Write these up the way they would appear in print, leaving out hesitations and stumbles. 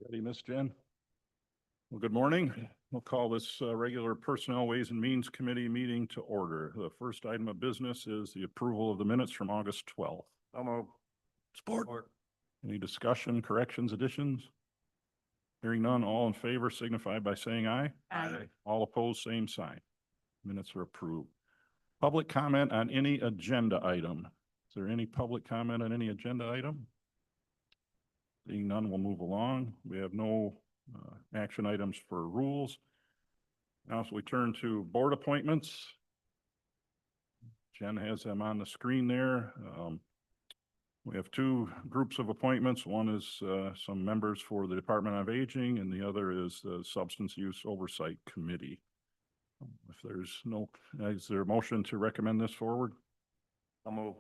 Ready, Miss Jen? Well, good morning. We'll call this regular Personnel Ways and Means Committee meeting to order. The first item of business is the approval of the minutes from August 12th. Support. Any discussion, corrections, additions? Hearing none, all in favor signify by saying aye. Aye. All opposed, same sign. Minutes are approved. Public comment on any agenda item. Is there any public comment on any agenda item? Seeing none, we'll move along. We have no action items for rules. Now, so we turn to board appointments. Jen has them on the screen there. We have two groups of appointments. One is some members for the Department of Aging, and the other is the Substance Use Oversight Committee. If there's no, is there a motion to recommend this forward? I'll move.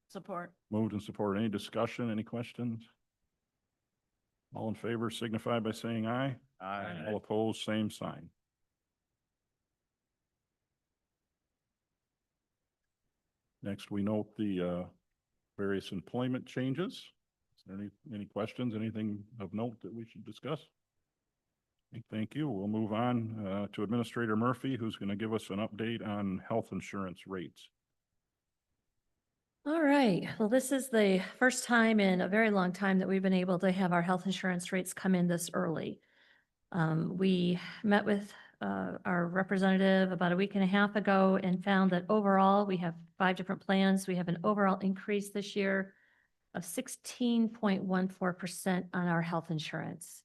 Support. Moved and supported. Any discussion, any questions? All in favor signify by saying aye. Aye. All opposed, same sign. Next, we note the various employment changes. Is there any questions, anything of note that we should discuss? Thank you. We'll move on to Administrator Murphy, who's going to give us an update on health insurance rates. All right. Well, this is the first time in a very long time that we've been able to have our health insurance rates come in this early. We met with our representative about a week and a half ago and found that overall we have 5 different plans. We have an overall increase this year of 16.14% on our health insurance.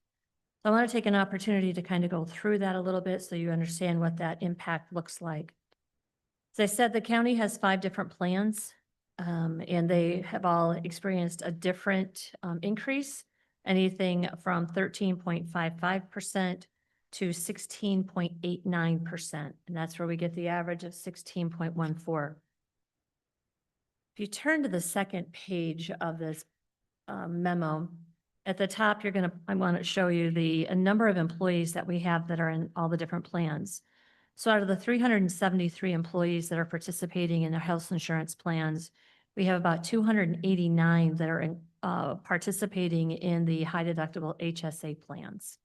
So I want to take an opportunity to kind of go through that a little bit so you understand what that impact looks like. As I said, the county has 5 different plans. And they have all experienced a different increase, anything from 13.55% to 16.89%. And that's where we get the average of 16.14. If you turn to the second page of this memo, at the top, I want to show you the number of employees that we have that are in all the different plans. So out of the 373 employees that are participating in their health insurance plans, we have about 289 that are participating in the high deductible HSA plans.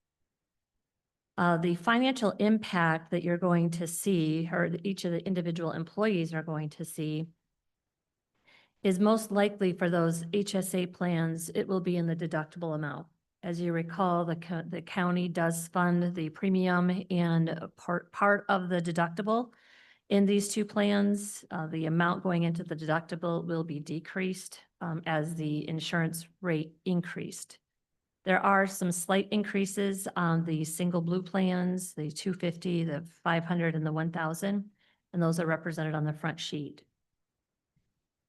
The financial impact that you're going to see, or each of the individual employees are going to see, is most likely for those HSA plans, it will be in the deductible amount. As you recall, the county does fund the premium and part of the deductible. In these 2 plans, the amount going into the deductible will be decreased as the insurance rate increased. There are some slight increases on the single blue plans, the 250, the 500, and the 1,000, and those are represented on the front sheet.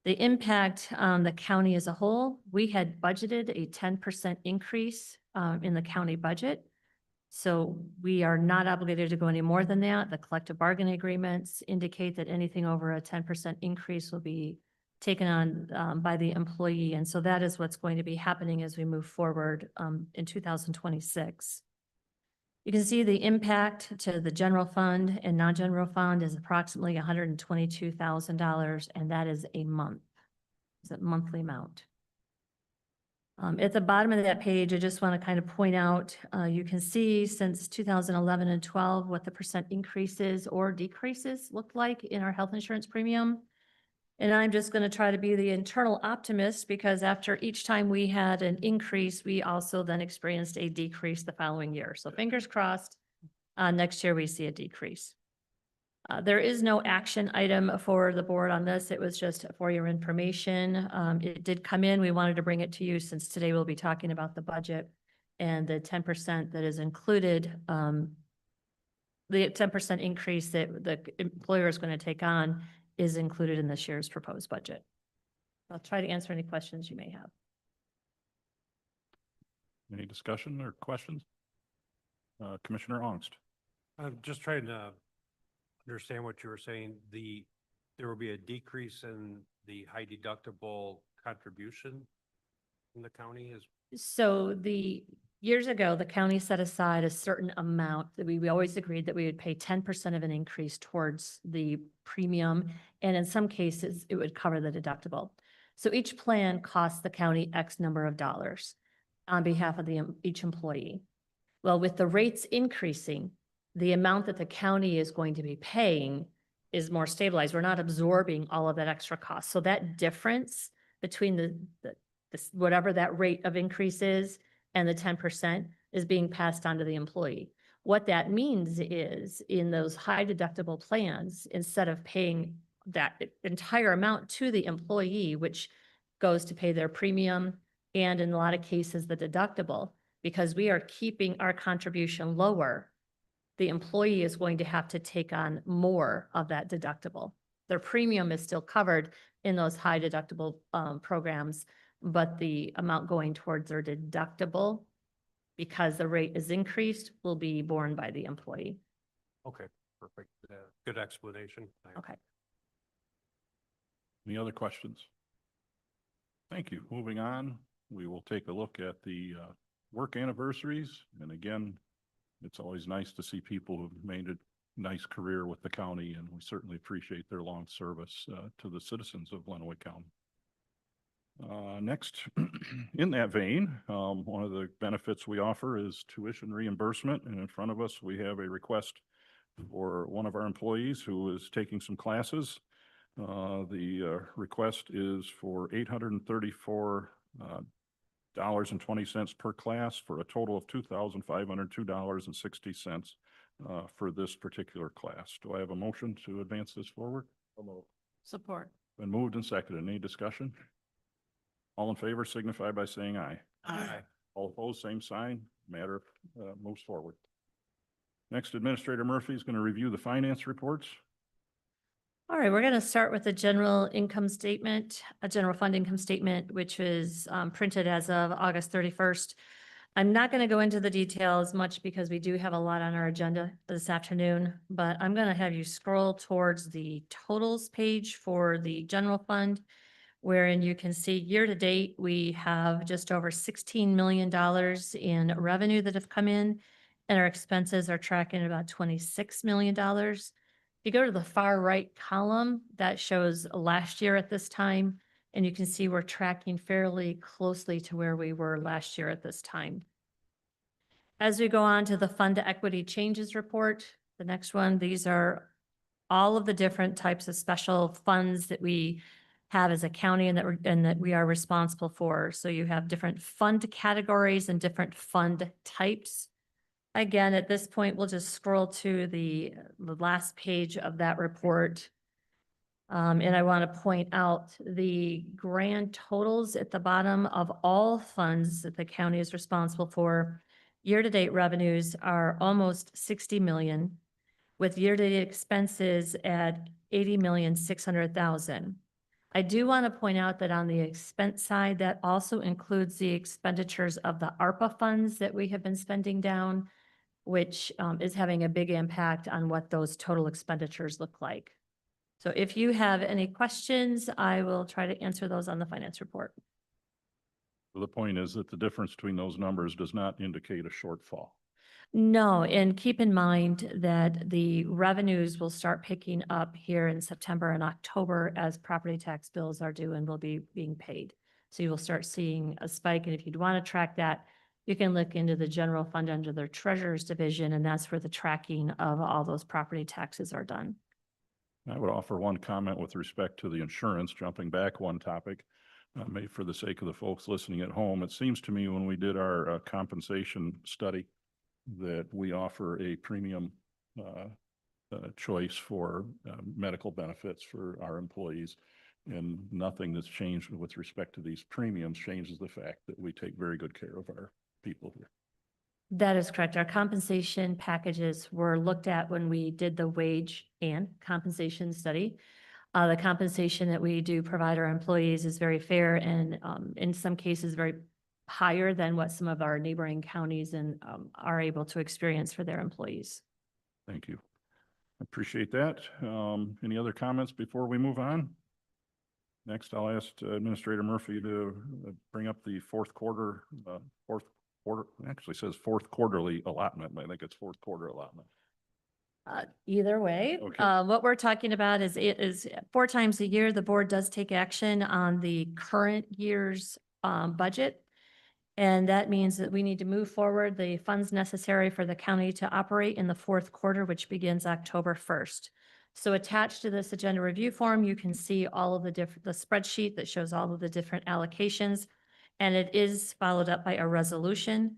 The impact on the county as a whole, we had budgeted a 10% increase in the county budget. So we are not obligated to go any more than that. The collective bargaining agreements indicate that anything over a 10% increase will be taken on by the employee. And so that is what's going to be happening as we move forward in 2026. You can see the impact to the general fund and non-general fund is approximately $122,000, and that is a month. It's a monthly amount. At the bottom of that page, I just want to kind of point out, you can see since 2011 and 12, what the percent increases or decreases look like in our health insurance premium. And I'm just going to try to be the internal optimist because after each time we had an increase, we also then experienced a decrease the following year. So fingers crossed, next year we see a decrease. There is no action item for the board on this. It was just for your information. It did come in. We wanted to bring it to you since today we'll be talking about the budget and the 10% that is included. The 10% increase that the employer is going to take on is included in this year's proposed budget. I'll try to answer any questions you may have. Any discussion or questions? Commissioner Ongst. I'm just trying to understand what you were saying. There will be a decrease in the high deductible contribution in the county So years ago, the county set aside a certain amount that we always agreed that we would pay 10% of an increase towards the premium. And in some cases, it would cover the deductible. So each plan costs the county X number of dollars on behalf of each employee. Well, with the rates increasing, the amount that the county is going to be paying is more stabilized. We're not absorbing all of that extra cost. So that difference between whatever that rate of increase is and the 10% is being passed on to the employee. What that means is in those high deductible plans, instead of paying that entire amount to the employee, which goes to pay their premium and in a lot of cases, the deductible, because we are keeping our contribution lower, the employee is going to have to take on more of that deductible. Their premium is still covered in those high deductible programs, but the amount going towards their deductible, because the rate is increased, will be borne by the employee. Okay, perfect. Good explanation. Okay. Any other questions? Thank you. Moving on, we will take a look at the work anniversaries. And again, it's always nice to see people who've made a nice career with the county, and we certainly appreciate their long service to the citizens of Lenawee County. Next, in that vein, one of the benefits we offer is tuition reimbursement, and in front of us, we have a request for one of our employees who is taking some classes. The request is for $834.20 per class for a total of $2,502.60 for this particular class. Do I have a motion to advance this forward? Support. Been moved and seconded. Any discussion? All in favor signify by saying aye. Aye. All opposed, same sign. Matter moves forward. Next, Administrator Murphy is going to review the finance reports. All right, we're going to start with the general income statement, a general fund income statement, which is printed as of August 31st. I'm not going to go into the details much because we do have a lot on our agenda this afternoon, but I'm going to have you scroll towards the totals page for the general fund, wherein you can see year to date, we have just over $16 million in revenue that have come in, and our expenses are tracking about $26 million. If you go to the far right column, that shows last year at this time, and you can see we're tracking fairly closely to where we were last year at this time. As we go on to the fund to equity changes report, the next one, these are all of the different types of special funds that we have as a county and that we are responsible for. So you have different fund categories and different fund types. Again, at this point, we'll just scroll to the last page of that report. And I want to point out the grand totals at the bottom of all funds that the county is responsible for. Year-to-date revenues are almost 60 million, with year-to-date expenses at 80,600,000. I do want to point out that on the expense side, that also includes the expenditures of the ARPA funds that we have been spending down, which is having a big impact on what those total expenditures look like. So if you have any questions, I will try to answer those on the finance report. The point is that the difference between those numbers does not indicate a shortfall. No, and keep in mind that the revenues will start picking up here in September and October as property tax bills are due and will be being paid. So you will start seeing a spike, and if you'd want to track that, you can look into the general fund under their treasurer's division, and that's where the tracking of all those property taxes are done. I would offer one comment with respect to the insurance, jumping back one topic, maybe for the sake of the folks listening at home. It seems to me when we did our compensation study that we offer a premium choice for medical benefits for our employees. And nothing that's changed with respect to these premiums changes the fact that we take very good care of our people here. That is correct. Our compensation packages were looked at when we did the wage and compensation study. The compensation that we do provide our employees is very fair and in some cases very higher than what some of our neighboring counties and are able to experience for their employees. Thank you. I appreciate that. Any other comments before we move on? Next, I'll ask Administrator Murphy to bring up the fourth quarter, actually says fourth quarterly allotment, but I think it's fourth quarter allotment. Either way, Okay. what we're talking about is 4 times a year, the board does take action on the current year's budget. And that means that we need to move forward the funds necessary for the county to operate in the fourth quarter, which begins October 1st. So attached to this agenda review form, you can see all of the the spreadsheet that shows all of the different allocations. And it is followed up by a resolution.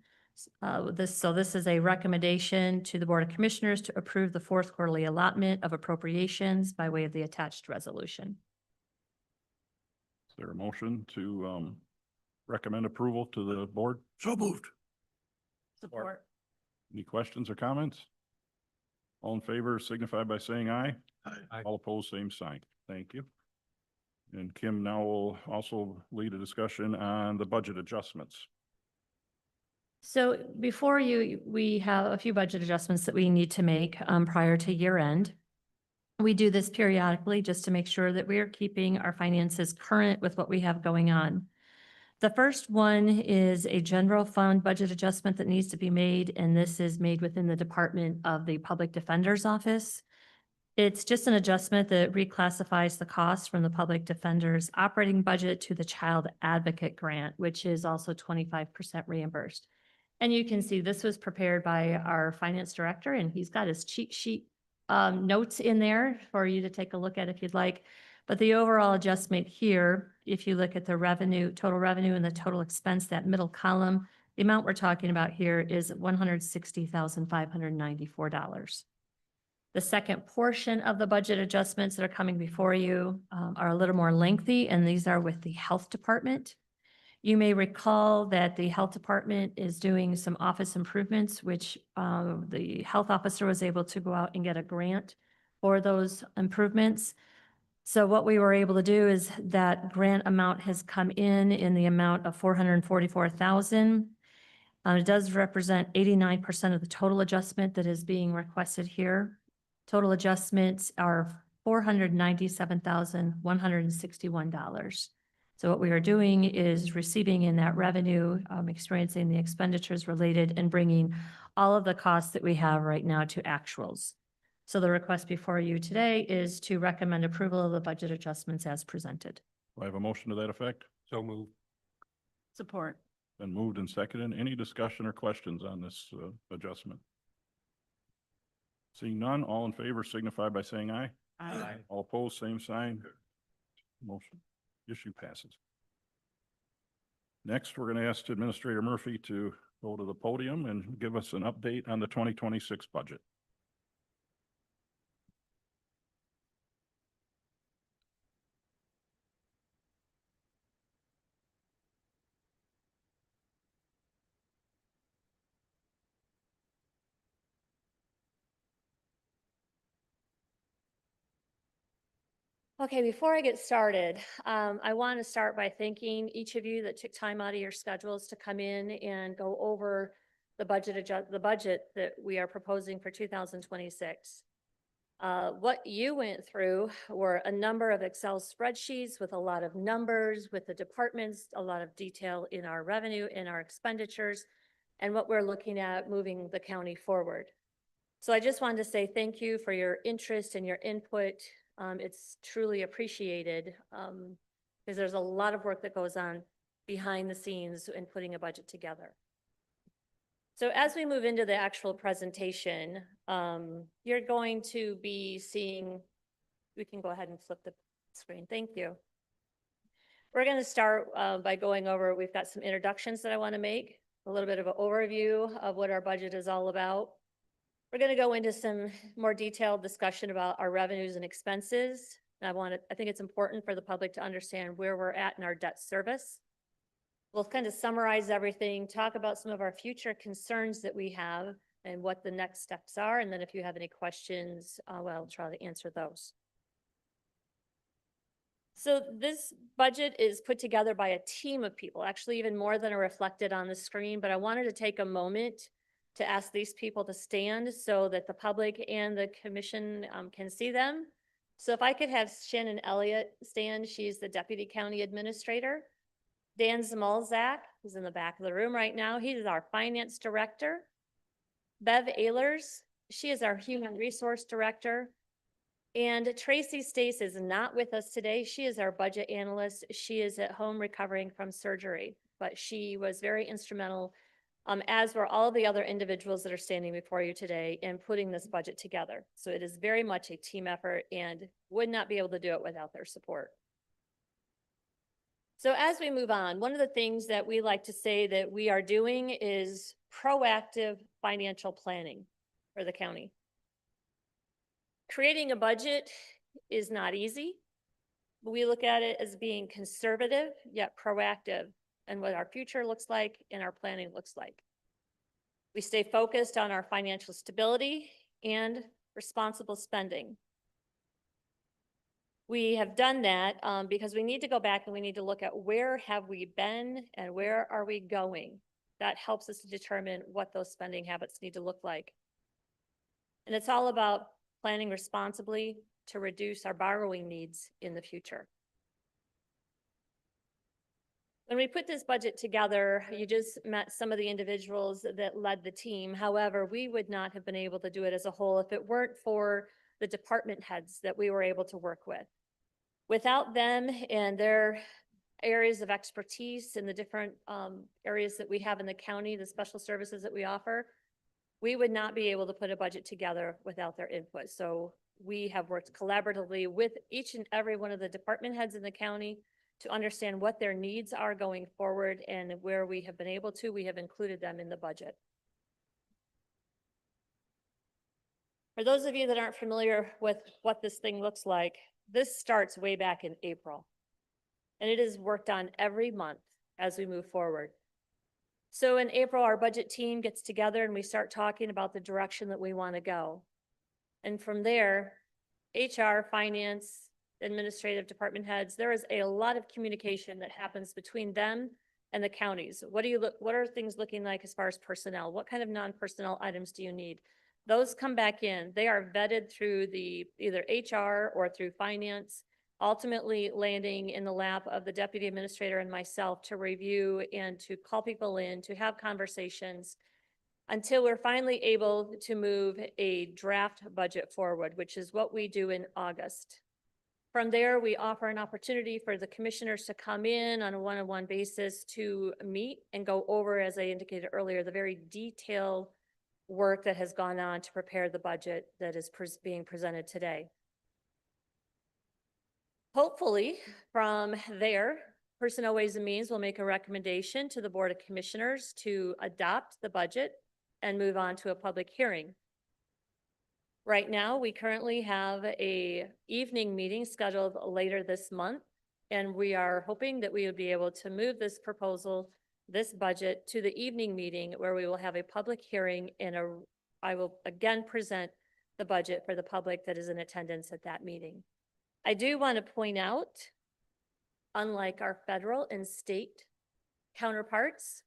This is a recommendation to the Board of Commissioners to approve the fourth quarterly allotment of appropriations by way of the attached resolution. Is there a motion to recommend approval to the board? So moved. Support. Any questions or comments? All in favor signify by saying aye. Aye. All opposed, same sign. Thank you. And Kim now will also lead a discussion on the budget adjustments. So before you, we have a few budget adjustments that we need to make prior to year end. We do this periodically just to make sure that we are keeping our finances current with what we have going on. The first one is a general fund budget adjustment that needs to be made, and this is made within the Department of the Public Defender's Office. It's just an adjustment that reclassifies the cost from the Public Defender's operating budget to the Child Advocate Grant, which is also 25% reimbursed. And you can see this was prepared by our finance director, and he's got his cheat sheet notes in there for you to take a look at if you'd like. But the overall adjustment here, if you look at the revenue, total revenue and the total expense, that middle column, the amount we're talking about here is $160,594. The second portion of the budget adjustments that are coming before you are a little more lengthy, and these are with the Health Department. You may recall that the Health Department is doing some office improvements, which the health officer was able to go out and get a grant for those improvements. So what we were able to do is that grant amount has come in the amount of $444,000. It does represent 89% of the total adjustment that is being requested here. Total adjustments are $497,161. So what we are doing is receiving in that revenue, experiencing the expenditures related, and bringing all of the costs that we have right now to actuals. So the request before you today is to recommend approval of the budget adjustments as presented. Do I have a motion to that effect? So move. Support. Been moved and seconded. Any discussion or questions on this adjustment? Seeing none, all in favor signify by saying aye. Aye. All opposed, same sign. Motion, issue passes. Next, we're going to ask Administrator Murphy to go to the podium and give us an update on the 2026 budget. Okay, before I get started, I want to start by thanking each of you that took time out of your schedules to come in and go over the budget that we are proposing for 2026. What you went through were a number of Excel spreadsheets with a lot of numbers, with the departments, a lot of detail in our revenue, in our expenditures, and what we're looking at moving the county forward. So I just wanted to say thank you for your interest and your input. It's truly appreciated because there's a lot of work that goes on behind the scenes in putting a budget together. So as we move into the actual presentation, you're going to be seeing, we can go ahead and flip the screen. Thank you. We're going to start by going over, we've got some introductions that I want to make, a little bit of an overview of what our budget is all about. We're going to go into some more detailed discussion about our revenues and expenses. I think it's important for the public to understand where we're at in our debt service. We'll kind of summarize everything, talk about some of our future concerns that we have and what the next steps are. And then if you have any questions, I'll try to answer those. So this budget is put together by a team of people, actually even more than are reflected on the screen, but I wanted to take a moment to ask these people to stand so that the public and the commission can see them. So if I could have Shannon Elliott stand, she's the Deputy County Administrator. Dan Zamolzak, who's in the back of the room right now, he is our Finance Director. Bev Ehlers, she is our Human Resource Director. And Tracy Stace is not with us today. She is our Budget Analyst. She is at home recovering from surgery. but she was very instrumental, as were all of the other individuals that are standing before you today in putting this budget together. So it is very much a team effort and would not be able to do it without their support. So as we move on, one of the things that we like to say that we are doing is proactive financial planning for the county. Creating a budget is not easy. We look at it as being conservative yet proactive and what our future looks like and our planning looks like. We stay focused on our financial stability and responsible spending. We have done that because we need to go back and we need to look at where have we been and where are we going. That helps us to determine what those spending habits need to look like. And it's all about planning responsibly to reduce our borrowing needs in the future. When we put this budget together, you just met some of the individuals that led the team. However, we would not have been able to do it as a whole if it weren't for the department heads that we were able to work with. Without them and their areas of expertise in the different areas that we have in the county, the special services that we offer, we would not be able to put a budget together without their input. So we have worked collaboratively with each and every one of the department heads in the county to understand what their needs are going forward, and where we have been able to, we have included them in the budget. For those of you that aren't familiar with what this thing looks like, this starts way back in April, and it is worked on every month as we move forward. So in April, our budget team gets together and we start talking about the direction that we want to go. And from there, HR, finance, administrative department heads, there is a lot of communication that happens between them and the counties. What are things looking like as far as personnel? What kind of non-personnel items do you need? Those come back in. They are vetted through the either HR or through finance, ultimately landing in the lap of the deputy administrator and myself to review and to call people in, to have conversations until we're finally able to move a draft budget forward, which is what we do in August. From there, we offer an opportunity for the commissioners to come in on a one-on-one basis to meet and go over, as I indicated earlier, the very detailed work that has gone on to prepare the budget that is being presented today. Hopefully, from there, Personnel Ways and Means will make a recommendation to the Board of Commissioners to adopt the budget and move on to a public hearing. Right now, we currently have an evening meeting scheduled later this month, and we are hoping that we would be able to move this proposal, this budget, to the evening meeting where we will have a public hearing and I will again present the budget for the public that is in attendance at that meeting. I do want to point out, unlike our federal and state counterparts,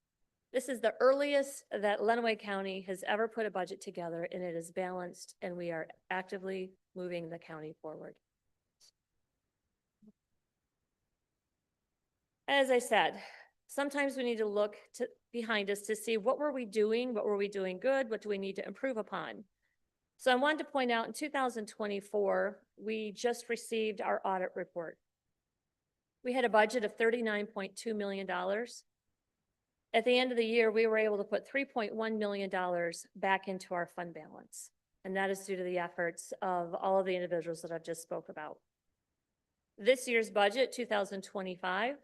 this is the earliest that Lenawee County has ever put a budget together, and it is balanced, and we are actively moving the county forward. As I said, sometimes we need to look behind us to see what were we doing good, what do we need to improve upon. So I wanted to point out in 2024, we just received our audit report. We had a budget of $39.2 million. At the end of the year, we were able to put $3.1 million back into our fund balance. And that is due to the efforts of all of the individuals that I've just spoke about. This year's budget, 2025,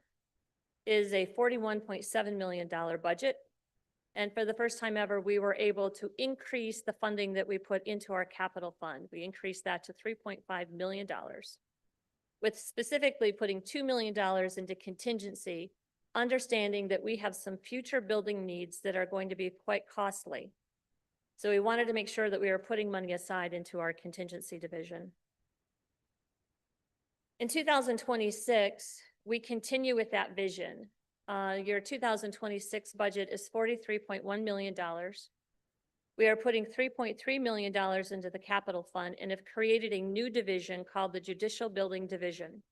is a $41.7 million budget. And for the first time ever, we were able to increase the funding that we put into our capital fund. We increased that to $3.5 million, with specifically putting $2 million into contingency, understanding that we have some future building needs that are going to be quite costly. So we wanted to make sure that we were putting money aside into our contingency division. In 2026, we continue with that vision. Your 2026 budget is $43.1 million. We are putting $3.3 million into the capital fund and have created a new division called the Judicial Building Division.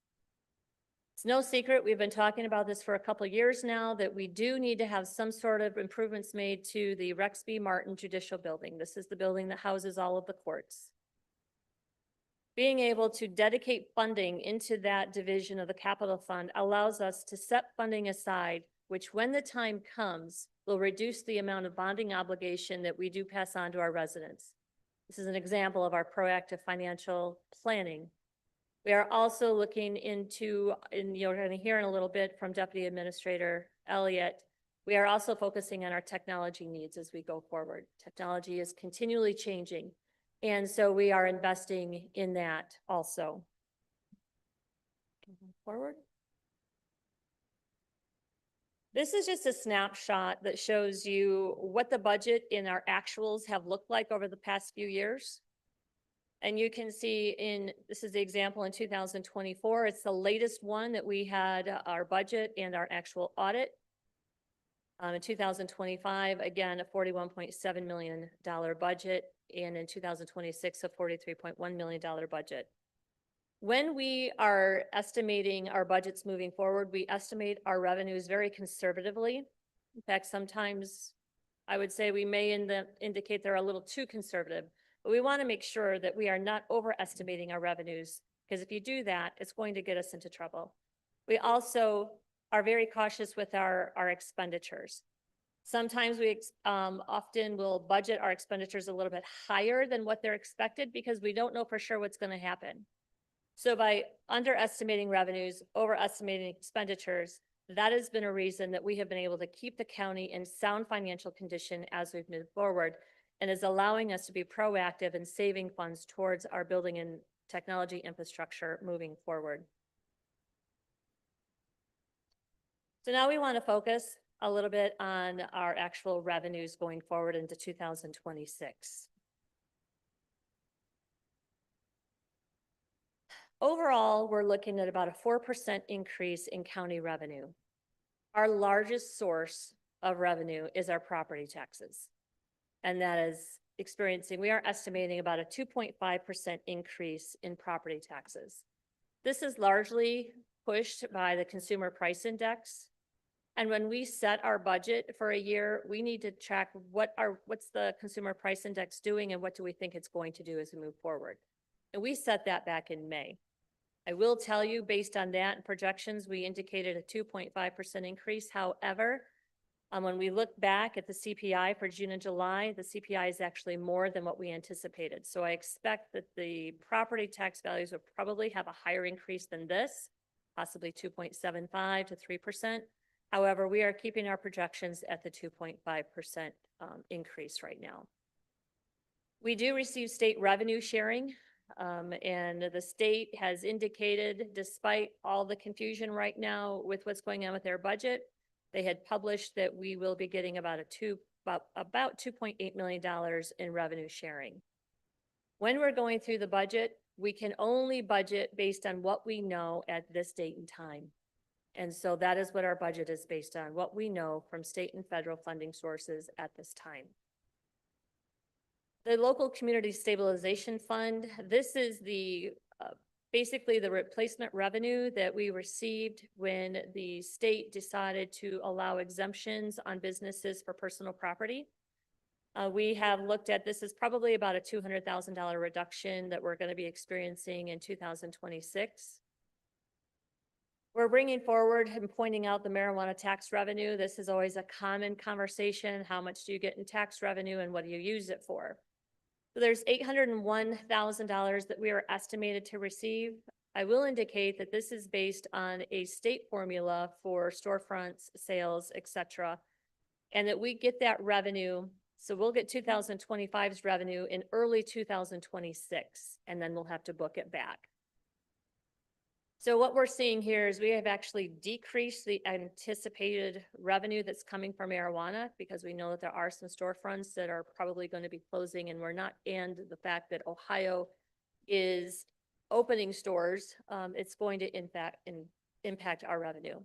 It's no secret, we've been talking about this for a couple of years now, that we do need to have some sort of improvements made to the Rex B. Martin Judicial Building. This is the building that houses all of the courts. Being able to dedicate funding into that division of the capital fund allows us to set funding aside which when the time comes, will reduce the amount of bonding obligation that we do pass on to our residents. This is an example of our proactive financial planning. We are also looking into, and you're going to hear in a little bit from Deputy Administrator Elliott, we are also focusing on our technology needs as we go forward. Technology is continually changing, and so we are investing in that also. Moving forward. This is just a snapshot that shows you what the budget in our actuals have looked like over the past few years. And you can see this is the example in 2024. It's the latest one that we had our budget and our actual audit. In 2025, again, a $41.7 million budget, and in 2026, a $43.1 million budget. When we are estimating our budgets moving forward, we estimate our revenues very conservatively. In fact, sometimes I would say we may indicate they're a little too conservative, but we want to make sure that we are not overestimating our revenues, because if you do that, it's going to get us into trouble. We also are very cautious with our expenditures. Sometimes we often will budget our expenditures a little bit higher than what they're expected because we don't know for sure what's going to happen. So by underestimating revenues, overestimating expenditures, that has been a reason that we have been able to keep the county in sound financial condition as we've moved forward, and is allowing us to be proactive in saving funds towards our building and technology infrastructure moving forward. So now we want to focus a little bit on our actual revenues going forward into 2026. Overall, we're looking at about a 4% increase in county revenue. Our largest source of revenue is our property taxes. And that is we are estimating about a 2.5% increase in property taxes. This is largely pushed by the Consumer Price Index. And when we set our budget for a year, we need to track what's the Consumer Price Index doing and what do we think it's going to do as we move forward. And we set that back in May. I will tell you, based on that and projections, we indicated a 2.5% increase. However, when we look back at the CPI for June and July, the CPI is actually more than what we anticipated. So I expect that the property tax values will probably have a higher increase than this, possibly 2.75 to 3%. However, we are keeping our projections at the 2.5% increase right now. We do receive state revenue sharing. And the state has indicated, despite all the confusion right now with what's going on with their budget, they had published that we will be getting about $2.8 million in revenue sharing. When we're going through the budget, we can only budget based on what we know at this date and time. And so that is what our budget is based on, what we know from state and federal funding sources at this time. The Local Community Stabilization Fund, this is basically the replacement revenue that we received when the state decided to allow exemptions on businesses for personal property. We have looked at this as probably about a $200,000 reduction that we're going to be experiencing in 2026. We're bringing forward and pointing out the marijuana tax revenue. This is always a common conversation. How much do you get in tax revenue and what do you use it for? So there's $801,000 that we are estimated to receive. I will indicate that this is based on a state formula for storefronts, sales, etc., and that we get that revenue. So we'll get 2025's revenue in early 2026, and then we'll have to book it back. So what we're seeing here is we have actually decreased the anticipated revenue that's coming from marijuana, because we know that there are some storefronts that are probably going to be closing, and and the fact that Ohio is opening stores, it's going to impact our revenue.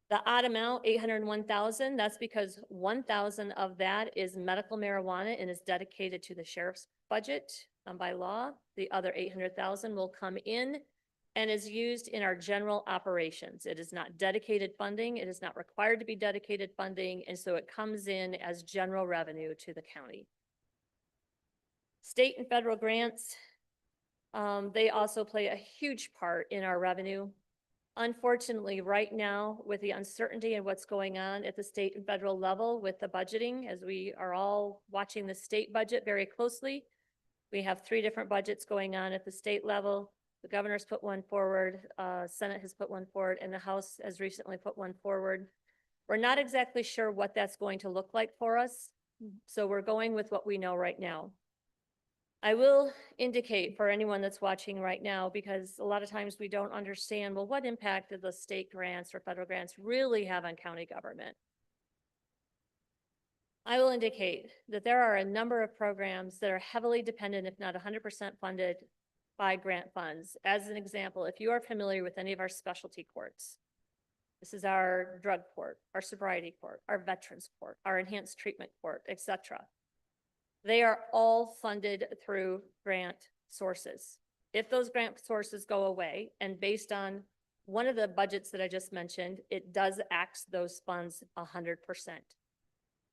The odd amount, $801,000, that's because $1,000 of that is medical marijuana and is dedicated to the sheriff's budget by law. The other $800,000 will come in and is used in our general operations. It is not dedicated funding. It is not required to be dedicated funding. And so it comes in as general revenue to the county. State and federal grants, they also play a huge part in our revenue. Unfortunately, right now, with the uncertainty of what's going on at the state and federal level with the budgeting, as we are all watching the state budget very closely, we have 3 different budgets going on at the state level. The governor's put one forward, Senate has put one forward, and the House has recently put one forward. We're not exactly sure what that's going to look like for us, so we're going with what we know right now. I will indicate for anyone that's watching right now, because a lot of times we don't understand, well, what impact did the state grants or federal grants really have on county government? I will indicate that there are a number of programs that are heavily dependent, if not 100% funded by grant funds. As an example, if you are familiar with any of our specialty courts, this is our drug court, our sobriety court, our veterans court, our enhanced treatment court, etc. They are all funded through grant sources. If those grant sources go away, and based on one of the budgets that I just mentioned, it does axe those funds 100%.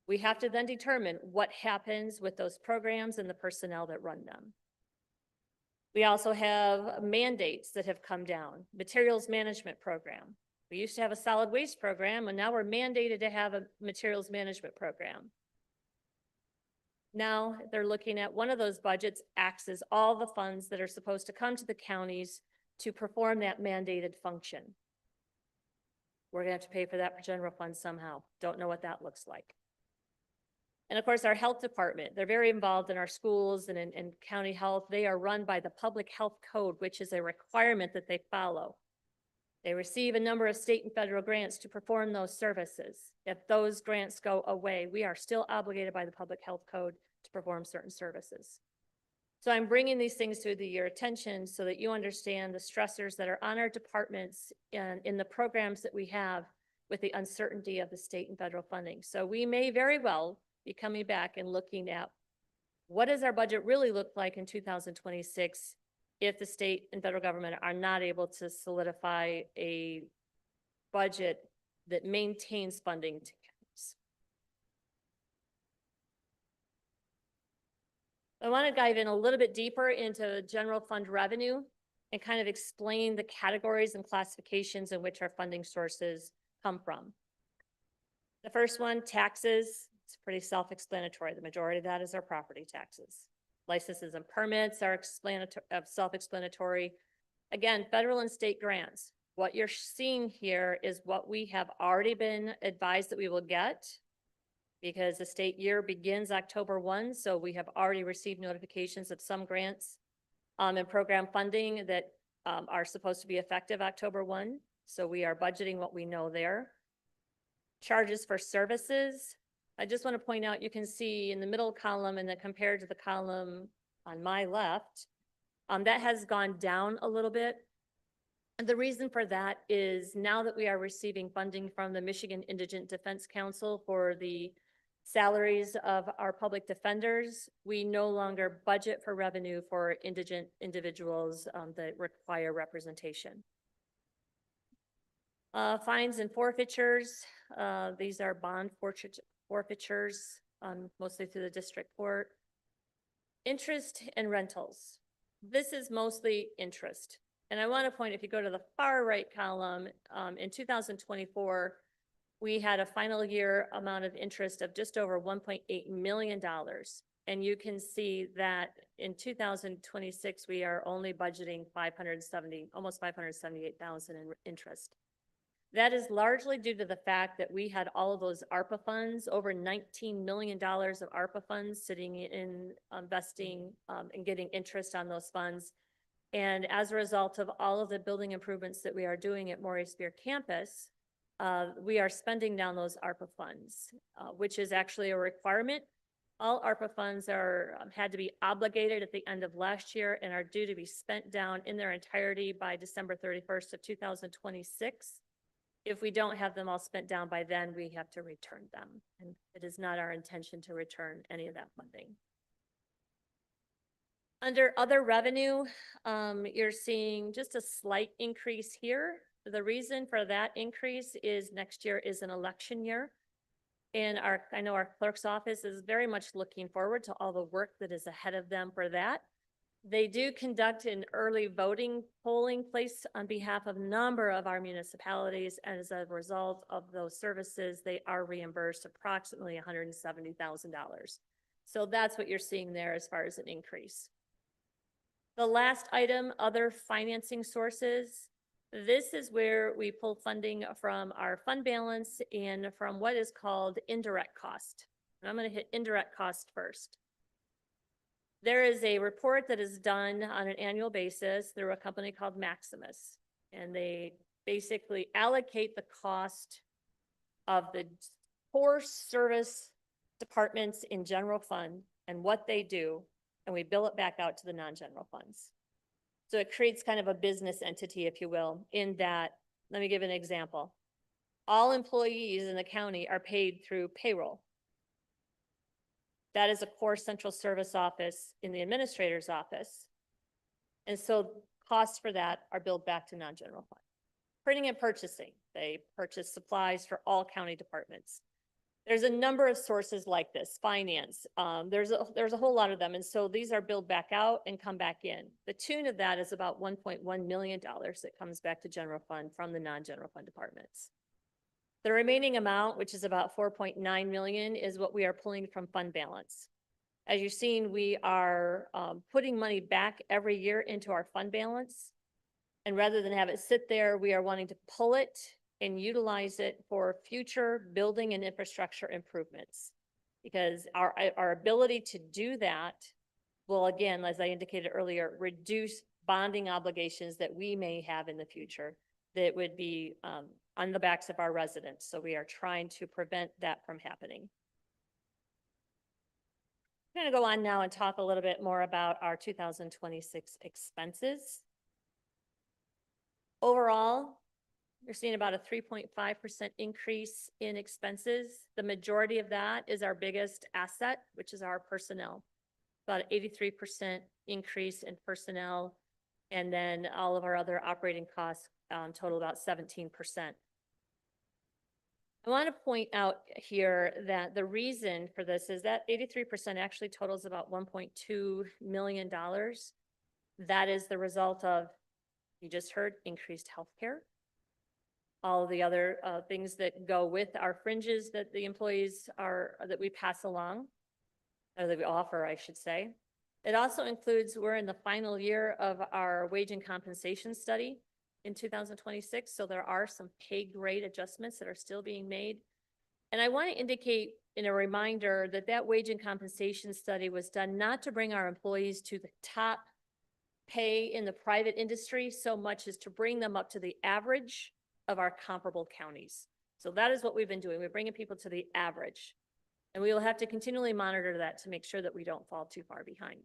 We have to then determine what happens with those programs and the personnel that run them. We also have mandates that have come down, materials management program. We used to have a solid waste program, and now we're mandated to have a materials management program. Now they're looking at one of those budgets axes all the funds that are supposed to come to the counties to perform that mandated function. We're gonna have to pay for that for general fund somehow. Don't know what that looks like. And of course, our health department, they're very involved in our schools and in county health. They are run by the Public Health Code, which is a requirement that they follow. They receive a number of state and federal grants to perform those services. If those grants go away, we are still obligated by the Public Health Code to perform certain services. So I'm bringing these things to your attention so that you understand the stressors that are on our departments and in the programs that we have with the uncertainty of the state and federal funding. So we may very well be coming back and looking at what does our budget really look like in 2026 if the state and federal government are not able to solidify a budget that maintains funding to counties. I want to dive in a little bit deeper into general fund revenue and kind of explain the categories and classifications in which our funding sources come from. The first one, taxes. It's pretty self-explanatory. The majority of that is our property taxes. Licenses and permits are self-explanatory. Again, federal and state grants. What you're seeing here is what we have already been advised that we will get, because the state year begins October 1, so we have already received notifications of some grants and program funding that are supposed to be effective October 1. So we are budgeting what we know there. Charges for services. I just want to point out, you can see in the middle column and then compared to the column on my left, that has gone down a little bit. And the reason for that is now that we are receiving funding from the Michigan Indigent Defense Council for the salaries of our public defenders, we no longer budget for revenue for indigent individuals that require representation. Fines and forfeitures. These are bond forfeitures, mostly through the district court. Interest and rentals. This is mostly interest. And I want to point, if you go to the far right column, in 2024, we had a final year amount of interest of just over $1.8 million. And you can see that in 2026, we are only budgeting almost 578,000 in interest. That is largely due to the fact that we had all of those ARPA funds, over $19 million of ARPA funds sitting in investing and getting interest on those funds. And as a result of all of the building improvements that we are doing at Maury Spear campus, we are spending down those ARPA funds, which is actually a requirement. All ARPA funds had to be obligated at the end of last year and are due to be spent down in their entirety by December 31st of 2026. If we don't have them all spent down by then, we have to return them. And it is not our intention to return any of that funding. Under other revenue, you're seeing just a slight increase here. The reason for that increase is next year is an election year. And I know our clerk's office is very much looking forward to all the work that is ahead of them for that. They do conduct an early voting polling place on behalf of a number of our municipalities. And as a result of those services, they are reimbursed approximately $170,000. So that's what you're seeing there as far as an increase. The last item, other financing sources. This is where we pull funding from our fund balance and from what is called indirect cost. And I'm going to hit indirect cost first. There is a report that is done on an annual basis through a company called Maximus. And they basically allocate the cost of the core service departments in general fund and what they do, and we bill it back out to the non-general funds. So it creates kind of a business entity, if you will, in that, let me give an example. All employees in the county are paid through payroll. That is a core central service office in the administrator's office. And so costs for that are billed back to non-general fund. Printing and purchasing, they purchase supplies for all county departments. There's a number of sources like this, finance, there's a whole lot of them. And so these are billed back out and come back in. The tune of that is about $1.1 million that comes back to general fund from the non-general fund departments. The remaining amount, which is about 4.9 million, is what we are pulling from fund balance. As you've seen, we are putting money back every year into our fund balance. And rather than have it sit there, we are wanting to pull it and utilize it for future building and infrastructure improvements. Because our ability to do that will, again, as I indicated earlier, reduce bonding obligations that we may have in the future that would be on the backs of our residents. So we are trying to prevent that from happening. I'm going to go on now and talk a little bit more about our 2026 expenses. Overall, you're seeing about a 3.5% increase in expenses. The majority of that is our biggest asset, which is our personnel. About 83% increase in personnel. And then all of our other operating costs total about 17%. I want to point out here that the reason for this is that 83% actually totals about $1.2 million. That is the result of, you just heard, increased healthcare. All of the other things that go with our fringes that the employees that we pass along, or that we offer, I should say. It also includes, we're in the final year of our wage and compensation study in 2026. So there are some pay grade adjustments that are still being made. And I want to indicate in a reminder that that wage and compensation study was done not to bring our employees to the top pay in the private industry so much as to bring them up to the average of our comparable counties. So that is what we've been doing. We're bringing people to the average. And we will have to continually monitor that to make sure that we don't fall too far behind.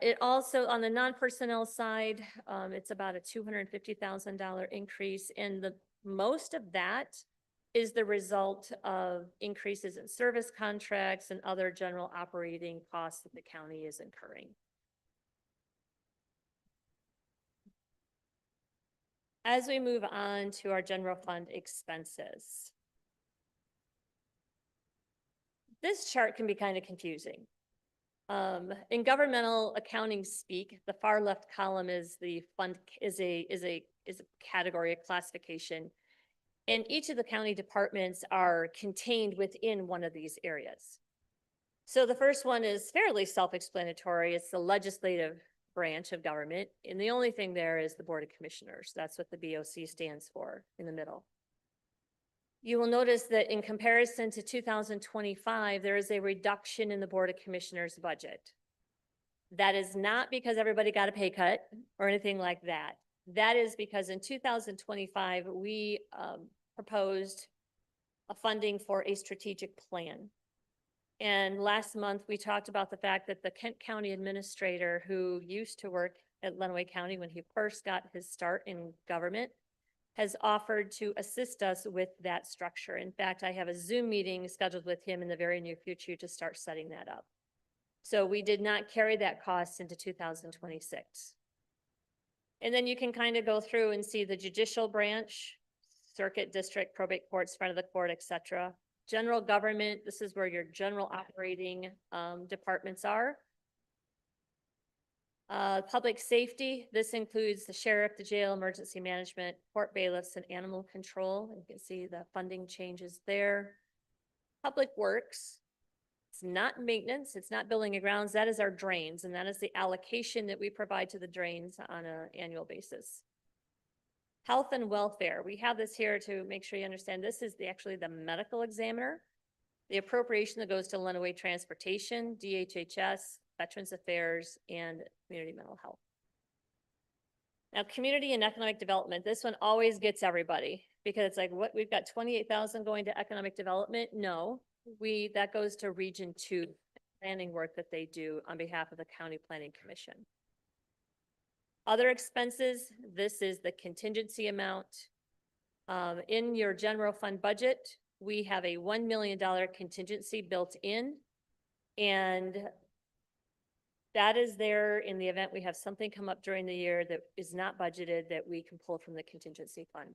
It also, on the non-personnel side, it's about a $250,000 increase. And the most of that is the result of increases in service contracts and other general operating costs that the county is incurring. As we move on to our general fund expenses. This chart can be kind of confusing. In governmental accounting speak, the far left column is the fund is a category, a classification. And each of the county departments are contained within one of these areas. So the first one is fairly self-explanatory. It's the legislative branch of government. And the only thing there is the Board of Commissioners. That's what the BOC stands for in the middle. You will notice that in comparison to 2025, there is a reduction in the Board of Commissioners budget. That is not because everybody got a pay cut or anything like that. That is because in 2025, we proposed a funding for a strategic plan. And last month, we talked about the fact that the Kent County Administrator, who used to work at Lenawee County when he first got his start in government, has offered to assist us with that structure. In fact, I have a Zoom meeting scheduled with him in the very near future to start setting that up. So we did not carry that cost into 2026. And then you can kind of go through and see the judicial branch, circuit, district, probate courts, front of the court, etc. General government, this is where your general operating departments are. Public safety, this includes the sheriff, the jail, emergency management, court bailiffs, and animal control. You can see the funding changes there. Public works, it's not maintenance, it's not building and grounds, that is our drains, and that is the allocation that we provide to the drains on an annual basis. Health and welfare, we have this here to make sure you understand, this is actually the medical examiner. The appropriation that goes to Lenawee Transportation, DHHS, Veterans Affairs, and Community Mental Health. Now, community and economic development, this one always gets everybody, because it's like, what, we've got 28,000 going to economic development? No, that goes to Region 2 planning work that they do on behalf of the County Planning Commission. Other expenses, this is the contingency amount. In your general fund budget, we have a $1 million contingency built in, and that is there in the event we have something come up during the year that is not budgeted that we can pull from the contingency fund.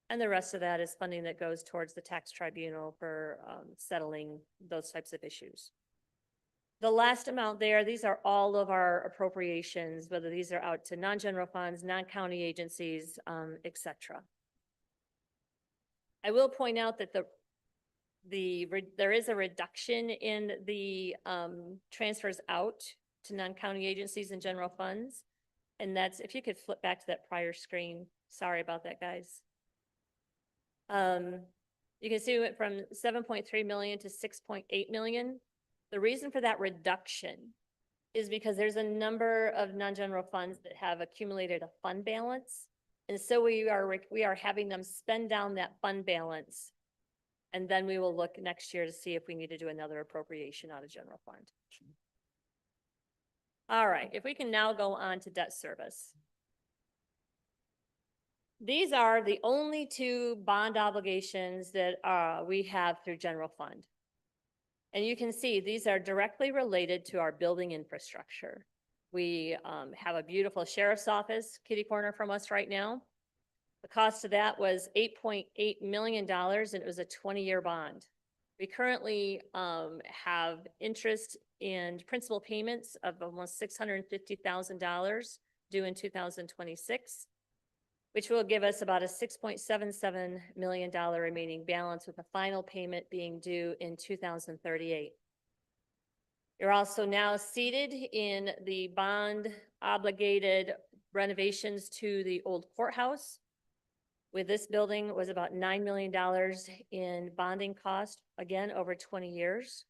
And the rest of that is funding that goes towards the tax tribunal for settling those types of issues. The last amount there, these are all of our appropriations, whether these are out to non-general funds, non-county agencies, etc. I will point out that there is a reduction in the transfers out to non-county agencies and general funds. And that's, if you could flip back to that prior screen. Sorry about that, guys. You can see we went from 7.3 million to 6.8 million. The reason for that reduction is because there's a number of non-general funds that have accumulated a fund balance. And so we are having them spend down that fund balance. And then we will look next year to see if we need to do another appropriation out of general fund. All right, if we can now go on to debt service. These are the only two bond obligations that we have through general fund. And you can see these are directly related to our building infrastructure. We have a beautiful sheriff's office kitty corner from us right now. The cost of that was $8.8 million, and it was a 20-year bond. We currently have interest in principal payments of almost $650,000 due in 2026, which will give us about a $6.77 million remaining balance, with the final payment being due in 2038. You're also now seated in the bond obligated renovations to the old courthouse. With this building was about $9 million in bonding cost, again, over 20 years.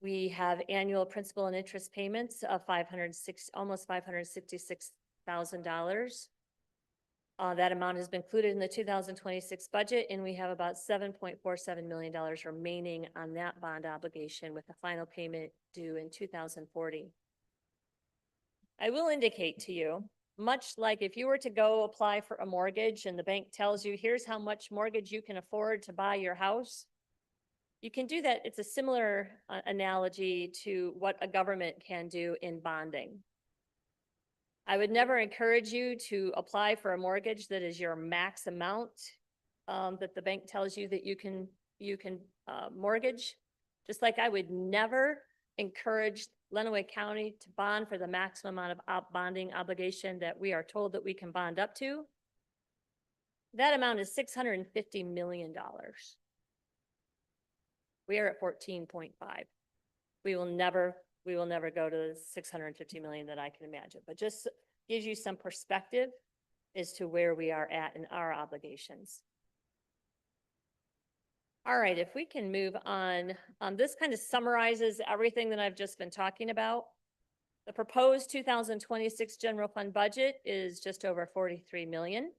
We have annual principal and interest payments of almost $566,000. That amount has been included in the 2026 budget, and we have about $7.47 million remaining on that bond obligation, with the final payment due in 2040. I will indicate to you, much like if you were to go apply for a mortgage and the bank tells you, here's how much mortgage you can afford to buy your house, you can do that. It's a similar analogy to what a government can do in bonding. I would never encourage you to apply for a mortgage that is your max amount that the bank tells you that you can mortgage. Just like I would never encourage Lenawee County to bond for the maximum amount of bonding obligation that we are told that we can bond up to. That amount is $650 million. We are at 14.5. We will never go to the 650 million that I can imagine, but just gives you some perspective as to where we are at in our obligations. All right, if we can move on, this kind of summarizes everything that I've just been talking about. The proposed 2026 general fund budget is just over 43 million.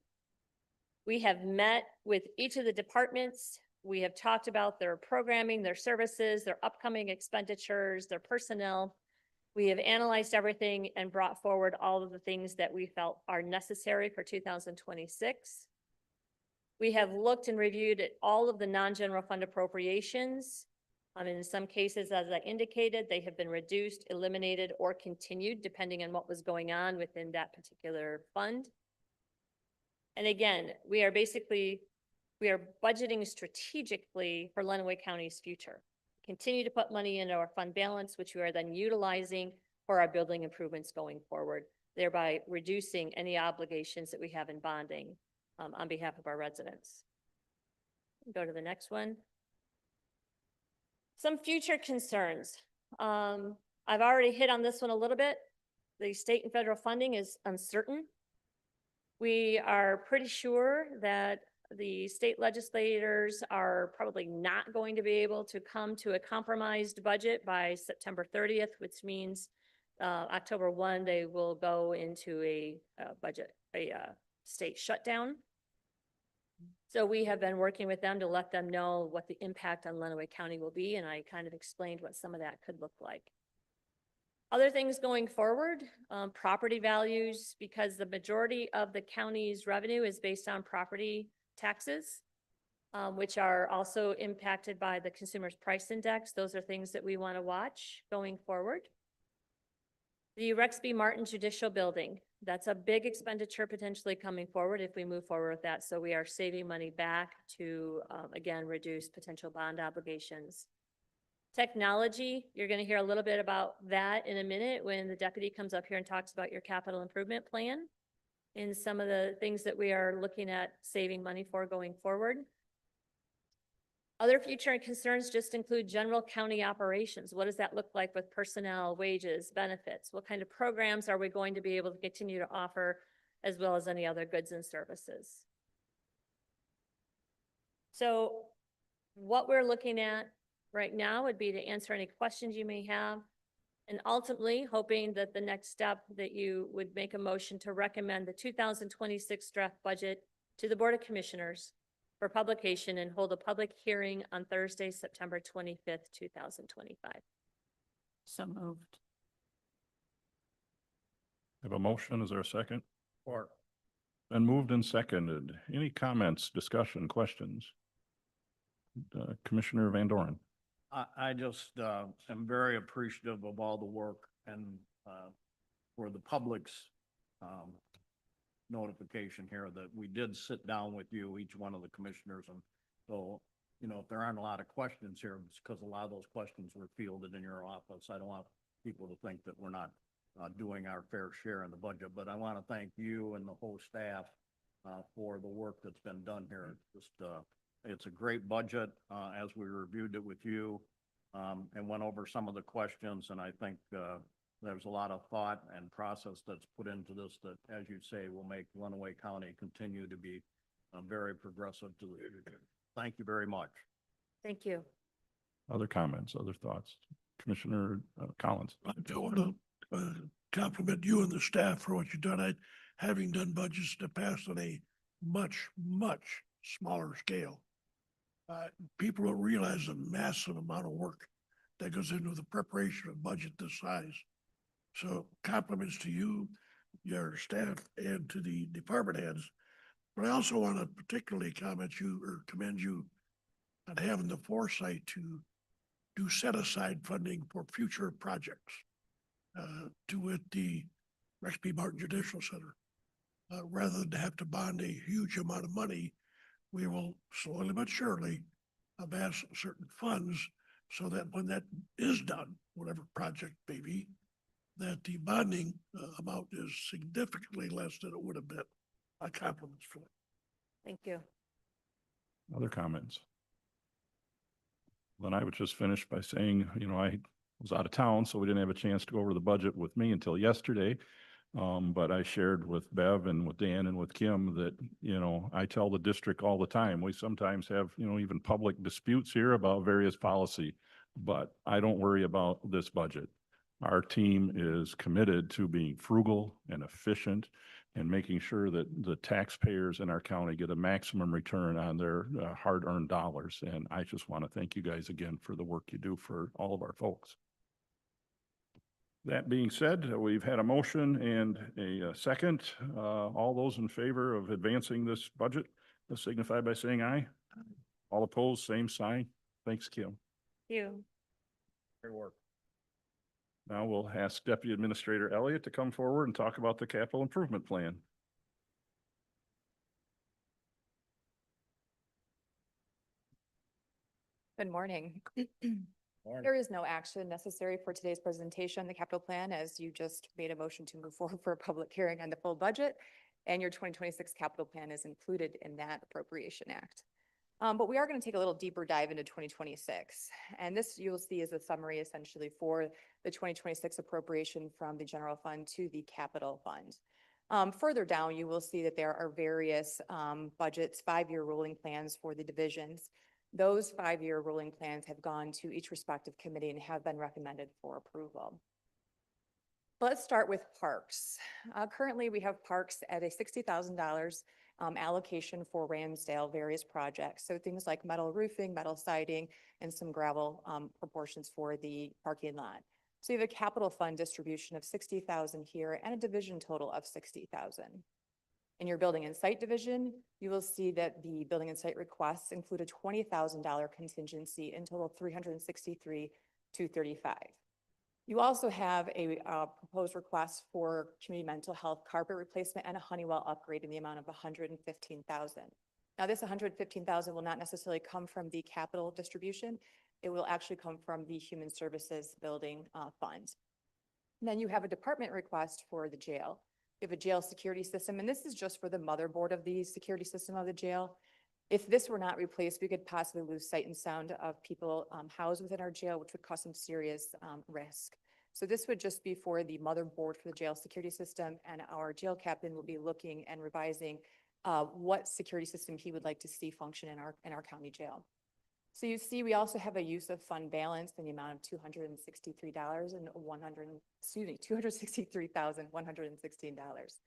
We have met with each of the departments. We have talked about their programming, their services, their upcoming expenditures, their personnel. We have analyzed everything and brought forward all of the things that we felt are necessary for 2026. We have looked and reviewed at all of the non-general fund appropriations. In some cases, as I indicated, they have been reduced, eliminated, or continued depending on what was going on within that particular fund. And again, we are budgeting strategically for Lenawee County's future. Continue to put money into our fund balance, which we are then utilizing for our building improvements going forward, thereby reducing any obligations that we have in bonding on behalf of our residents. Go to the next one. Some future concerns. I've already hit on this one a little bit. The state and federal funding is uncertain. We are pretty sure that the state legislators are probably not going to be able to come to a compromised budget by September 30th, which means October 1, they will go into a state shutdown. So we have been working with them to let them know what the impact on Lenawee County will be, and I kind of explained what some of that could look like. Other things going forward, property values, because the majority of the county's revenue is based on property taxes, which are also impacted by the Consumer's Price Index. Those are things that we want to watch going forward. The Rex B. Martin Judicial Building, that's a big expenditure potentially coming forward if we move forward with that. So we are saving money back to, again, reduce potential bond obligations. Technology, you're going to hear a little bit about that in a minute when the deputy comes up here and talks about your capital improvement plan and some of the things that we are looking at saving money for going forward. Other future concerns just include general county operations. What does that look like with personnel, wages, benefits? What kind of programs are we going to be able to continue to offer, as well as any other goods and services? So what we're looking at right now would be to answer any questions you may have, and ultimately hoping that the next step that you would make a motion to recommend the 2026 draft budget to the Board of Commissioners for publication and hold a public hearing on Thursday, September 25th, 2025. So moved. Have a motion. Is there a second? Or Been moved and seconded. Any comments, discussion, questions? Commissioner Van Doren. I just am very appreciative of all the work and for the public's notification here that we did sit down with you, each one of the commissioners. And so, you know, if there aren't a lot of questions here, it's because a lot of those questions were fielded in your office. I don't want people to think that we're not doing our fair share in the budget, but I want to thank you and the whole staff for the work that's been done here. Just it's a great budget as we reviewed it with you and went over some of the questions. And I think there's a lot of thought and process that's put into this that, as you say, will make Lenawee County continue to be very progressive to the future. Thank you very much. Thank you. Other comments, other thoughts? Commissioner Collins. I want to compliment you and the staff for what you've done. Having done budgets in the past on a much, much smaller scale. People don't realize the massive amount of work that goes into the preparation of a budget this size. So compliments to you, your staff, and to the department heads. But I also want to particularly commend you on having the foresight to do set aside funding for future projects. To with the Rex B. Martin Judicial Center. Rather than have to bond a huge amount of money, we will slowly but surely amass certain funds so that when that is done, whatever project may be, that the bonding amount is significantly less than it would have been. Compliments for that. Thank you. Other comments? Then I would just finish by saying, you know, I was out of town, so we didn't have a chance to go over the budget with me until yesterday. But I shared with Bev and with Dan and with Kim that, you know, I tell the district all the time, we sometimes have, you know, even public disputes here about various policy, but I don't worry about this budget. Our team is committed to being frugal and efficient and making sure that the taxpayers in our county get a maximum return on their hard-earned dollars. And I just want to thank you guys again for the work you do for all of our folks. That being said, we've had a motion and a second. All those in favor of advancing this budget, signify by saying aye. All opposed, same sign. Thanks, Kim. Thank you. Great work. Now we'll ask Deputy Administrator Elliott to come forward and talk about the capital improvement plan. Good morning. There is no action necessary for today's presentation on the capital plan, as you just made a motion to move forward for a public hearing on the full budget. And your 2026 capital plan is included in that appropriation act. But we are going to take a little deeper dive into 2026. And this you'll see is a summary essentially for the 2026 appropriation from the general fund to the capital fund. Further down, you will see that there are various budgets, 5-year rolling plans for the divisions. Those 5-year rolling plans have gone to each respective committee and have been recommended for approval. Let's start with parks. Currently, we have parks at a $60,000 allocation for Ramsdale various projects. So things like metal roofing, metal siding, and some gravel proportions for the parking lot. So you have a capital fund distribution of 60,000 here and a division total of 60,000. In your building and site division, you will see that the building and site requests include a $20,000 contingency in total 363,235. You also have a proposed request for community mental health carpet replacement and a Honeywell upgrade in the amount of 115,000. Now, this 115,000 will not necessarily come from the capital distribution. It will actually come from the Human Services Building Fund. And then you have a department request for the jail. You have a jail security system, and this is just for the motherboard of the security system of the jail. If this were not replaced, we could possibly lose sight and sound of people housed within our jail, which would cause some serious risk. So this would just be for the motherboard for the jail security system, and our jail captain will be looking and revising what security system he would like to see function in our county jail. So you see, we also have a use of fund balance in the amount of $263,116.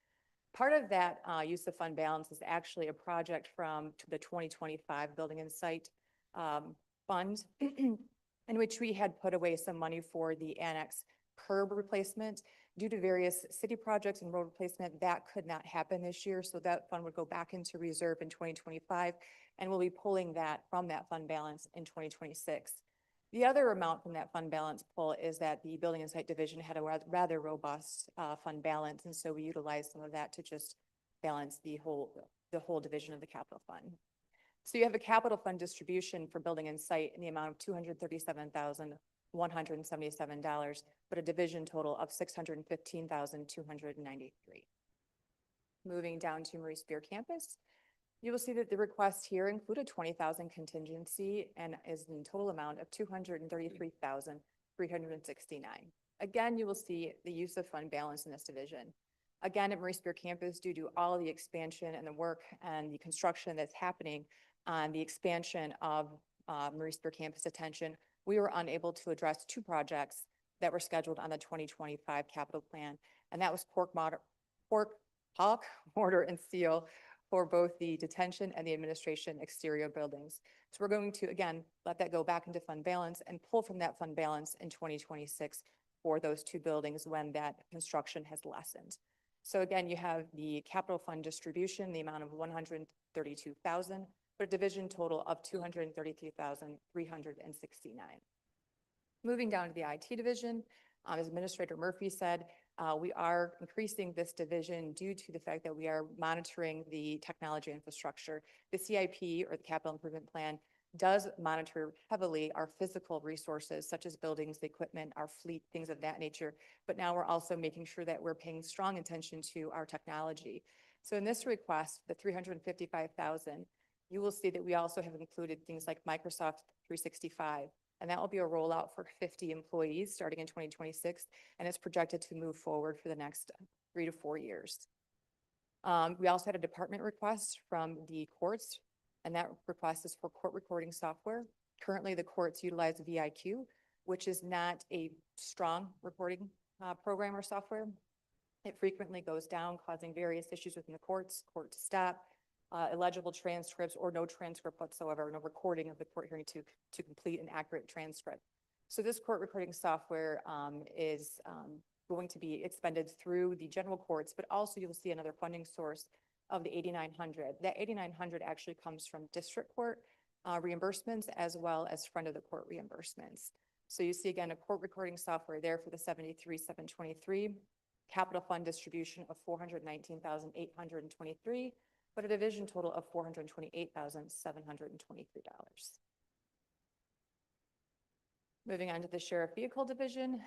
Part of that use of fund balance is actually a project from the 2025 Building and Site Fund, in which we had put away some money for the annex curb replacement. Due to various city projects and road replacement, that could not happen this year, so that fund would go back into reserve in 2025, and we'll be pulling that from that fund balance in 2026. The other amount from that fund balance pull is that the Building and Site Division had a rather robust fund balance, and so we utilized some of that to just balance the whole division of the capital fund. So you have a capital fund distribution for Building and Site in the amount of $237,177, but a division total of $615,293. Moving down to Marie Spear Campus, you will see that the requests here include a $20,000 contingency and is in total amount of $233,369. Again, you will see the use of fund balance in this division. Again, at Marie Spear Campus, due to all of the expansion and the work and the construction that's happening on the expansion of Marie Spear Campus Detention, we were unable to address 2 projects that were scheduled on the 2025 capital plan, and that was pork, mortar, and steel for both the detention and the administration exterior buildings. So we're going to, again, let that go back into fund balance and pull from that fund balance in 2026 for those 2 buildings when that construction has lessened. So again, you have the capital fund distribution, the amount of $132,000, but a division total of $233,369. Moving down to the IT division, as Administrator Murphy said, we are increasing this division due to the fact that we are monitoring the technology infrastructure. The CIP, or the Capital Improvement Plan, does monitor heavily our physical resources, such as buildings, equipment, our fleet, things of that nature. But now we're also making sure that we're paying strong attention to our technology. So in this request, the $355,000, you will see that we also have included things like Microsoft 365, and that will be a rollout for 50 employees starting in 2026, and it's projected to move forward for the next 3 to 4 years. We also had a department request from the courts, and that request is for court recording software. Currently, the courts utilize VIQ, which is not a strong recording program or software. It frequently goes down, causing various issues within the courts, court to stop, illegible transcripts or no transcript whatsoever, no recording of the court hearing to complete an accurate transcript. So this court recording software is going to be expended through the general courts, but also you'll see another funding source of the 8,900. That 8,900 actually comes from district court reimbursements as well as front of the court reimbursements. So you see again a court recording software there for the 73,723, capital fund distribution of $419,823, but a division total of $428,723. Moving on to the sheriff vehicle division,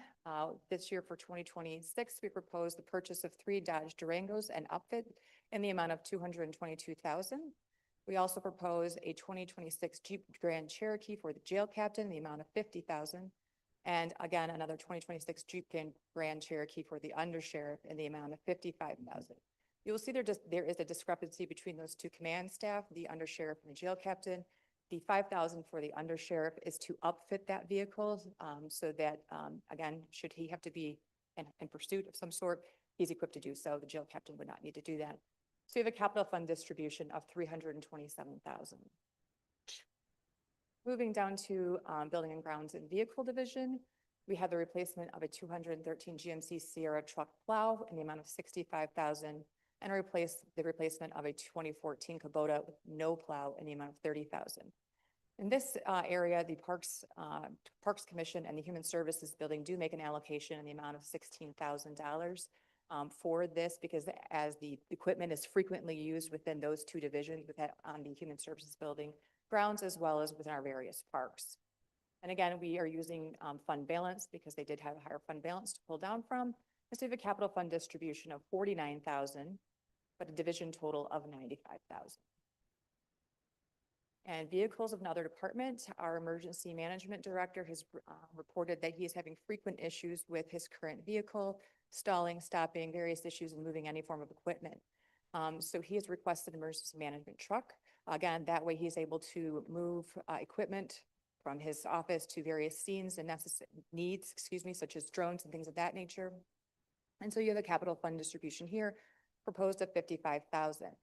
this year for 2026, we propose the purchase of 3 Dodge Durangos and upfit in the amount of $222,000. We also propose a 2026 Jeep Grand Cherokee for the jail captain in the amount of $50,000. And again, another 2026 Jeep Grand Cherokee for the undersheriff in the amount of $55,000. You will see there is a discrepancy between those two command staff, the undersheriff and the jail captain. The $5,000 for the undersheriff is to upfit that vehicle, so that, again, should he have to be in pursuit of some sort, he's equipped to do so. The jail captain would not need to do that. So we have a capital fund distribution of $327,000. Moving down to building and grounds and vehicle division, we have the replacement of a 213 GMC Sierra truck plow in the amount of $65,000, and the replacement of a 2014 Kubota with no plow in the amount of $30,000. In this area, the Parks Commission and the Human Services Building do make an allocation in the amount of $16,000 for this, because as the equipment is frequently used within those two divisions, on the Human Services Building grounds as well as within our various parks. And again, we are using fund balance because they did have a higher fund balance to pull down from. So we have a capital fund distribution of $49,000, but a division total of $95,000. And vehicles of another department, our emergency management director has reported that he is having frequent issues with his current vehicle, stalling, stopping, various issues in moving any form of equipment. So he has requested an emergency management truck. Again, that way he's able to move equipment from his office to various scenes and needs, such as drones and things of that nature. And so you have a capital fund distribution here, proposed of $55,000.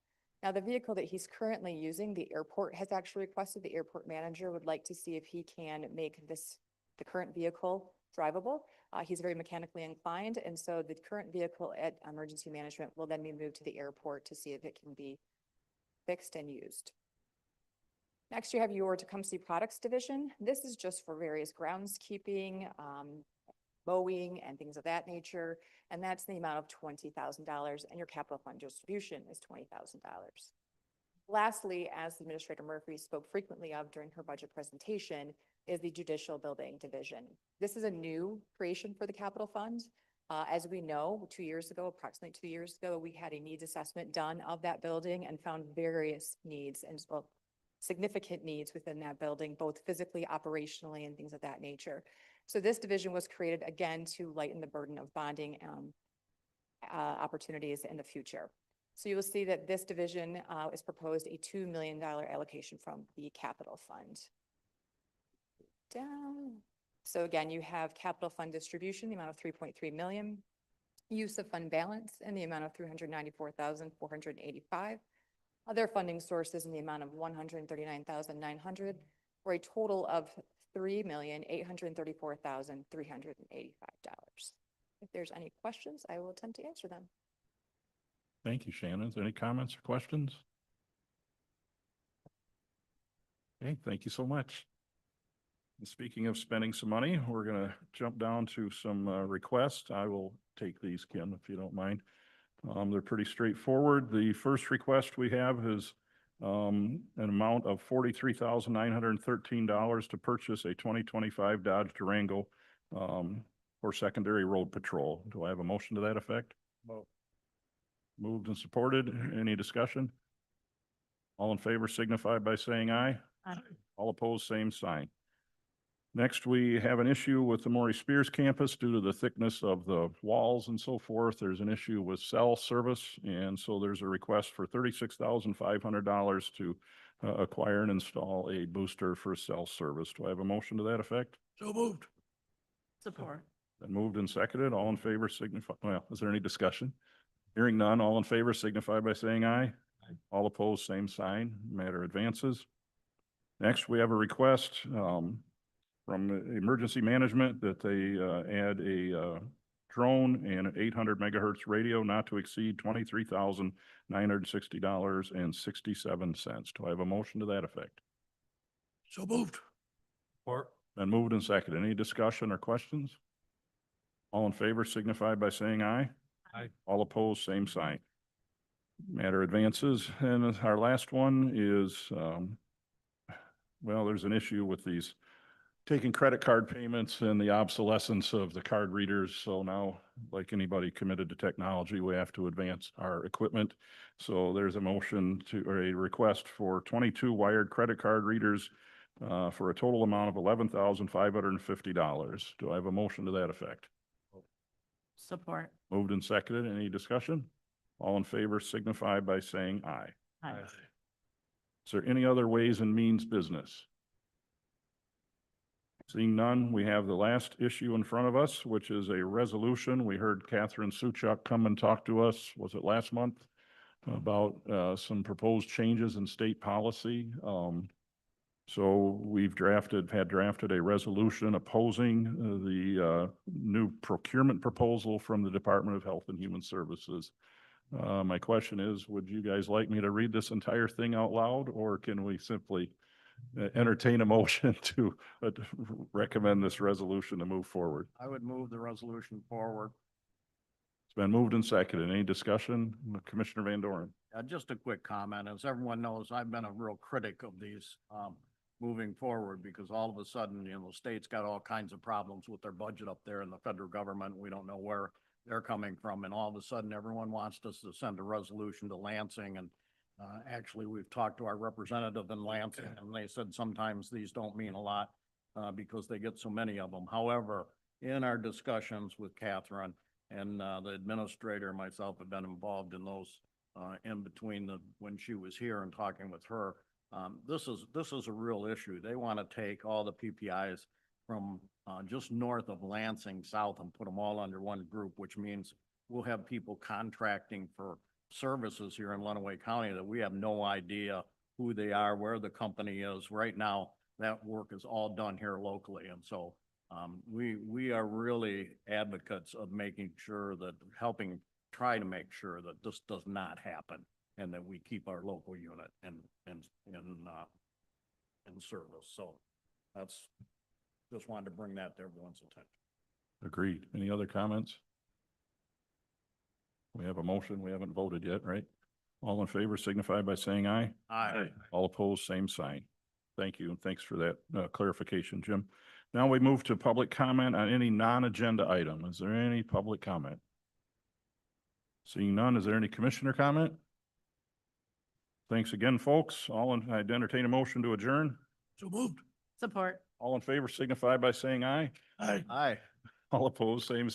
Now, the vehicle that he's currently using, the airport has actually requested, the airport manager would like to see if he can make the current vehicle drivable. He's very mechanically inclined, and so the current vehicle at emergency management will then be moved to the airport to see if it can be fixed and used. Next, you have your Tecumseh Products Division. This is just for various groundskeeping, mowing, and things of that nature. And that's the amount of $20,000, and your capital fund distribution is $20,000. Lastly, as Administrator Murphy spoke frequently of during her budget presentation, is the Judicial Building Division. This is a new creation for the capital fund. As we know, approximately 2 years ago, we had a needs assessment done of that building and found various needs and significant needs within that building, both physically, operationally, and things of that nature. So this division was created again to lighten the burden of bonding opportunities in the future. So you will see that this division is proposed a $2 million allocation from the capital fund. Down. So again, you have capital fund distribution, the amount of $3.3 million, use of fund balance in the amount of $394,485, other funding sources in the amount of $139,900, for a total of $3,834,385. If there's any questions, I will attempt to answer them. Thank you, Shannon. Any comments or questions? Okay, thank you so much. And speaking of spending some money, we're going to jump down to some requests. I will take these, Kim, if you don't mind. They're pretty straightforward. The first request we have is an amount of $43,913 to purchase a 2025 Dodge Durango for secondary road patrol. Do I have a motion to that effect? Moved and supported. Any discussion? All in favor signify by saying aye. Aye. All opposed, same sign. Next, we have an issue with the Maury Spears campus due to the thickness of the walls and so forth. There's an issue with cell service, and so there's a request for $36,500 to acquire and install a booster for cell service. Do I have a motion to that effect? So moved. Support. Been moved and seconded. All in favor signify, well, is there any discussion? Hearing none, all in favor signify by saying aye. Aye. All opposed, same sign. Matter advances. Next, we have a request from Emergency Management that they add a drone and an 800 megahertz radio not to exceed $23,960.67. Do I have a motion to that effect? So moved. Or Been moved and seconded. Any discussion or questions? All in favor signify by saying aye. Aye. All opposed, same sign. Matter advances. And our last one is, well, there's an issue with these taking credit card payments and the obsolescence of the card readers. So now, like anybody committed to technology, we have to advance our equipment. So there's a motion to, or a request for 22 wired credit card readers for a total amount of $11,550. Do I have a motion to that effect? Support. Moved and seconded. Any discussion? All in favor signify by saying aye. Aye. Is there any other ways and means business? Seeing none, we have the last issue in front of us, which is a resolution. We heard Catherine Suchuk come and talk to us, was it last month? About some proposed changes in state policy. So we've had drafted a resolution opposing the new procurement proposal from the Department of Health and Human Services. My question is, would you guys like me to read this entire thing out loud, or can we simply entertain a motion to recommend this resolution to move forward? I would move the resolution forward. It's been moved and seconded. Any discussion? Commissioner Van Doren. Just a quick comment. As everyone knows, I've been a real critic of these, moving forward, because all of a sudden, the state's got all kinds of problems with their budget up there, and the federal government, we don't know where they're coming from. And all of a sudden, everyone wants us to send a resolution to Lansing. And actually, we've talked to our representative in Lansing, and they said sometimes these don't mean a lot because they get so many of them. However, in our discussions with Catherine and the administrator, myself have been involved in those in between when she was here and talking with her. This is a real issue. They want to take all the PPIs from just north of Lansing south and put them all under one group, which means we'll have people contracting for services here in Lenawee County that we have no idea who they are, where the company is. Right now, that work is all done here locally. And so we are really advocates of making sure that, try to make sure that this does not happen, and that we keep our local unit in service. So just wanted to bring that to everyone's attention. Agreed. Any other comments? We have a motion. We haven't voted yet, right? All in favor signify by saying aye. Aye. All opposed, same sign. Thank you, and thanks for that clarification, Jim. Now we move to public comment on any non-agenda item. Is there any public comment? Seeing none, is there any commissioner comment? Thanks again, folks. I'd entertain a motion to adjourn. So moved. Support. All in favor signify by saying aye. Aye. Aye. All opposed, same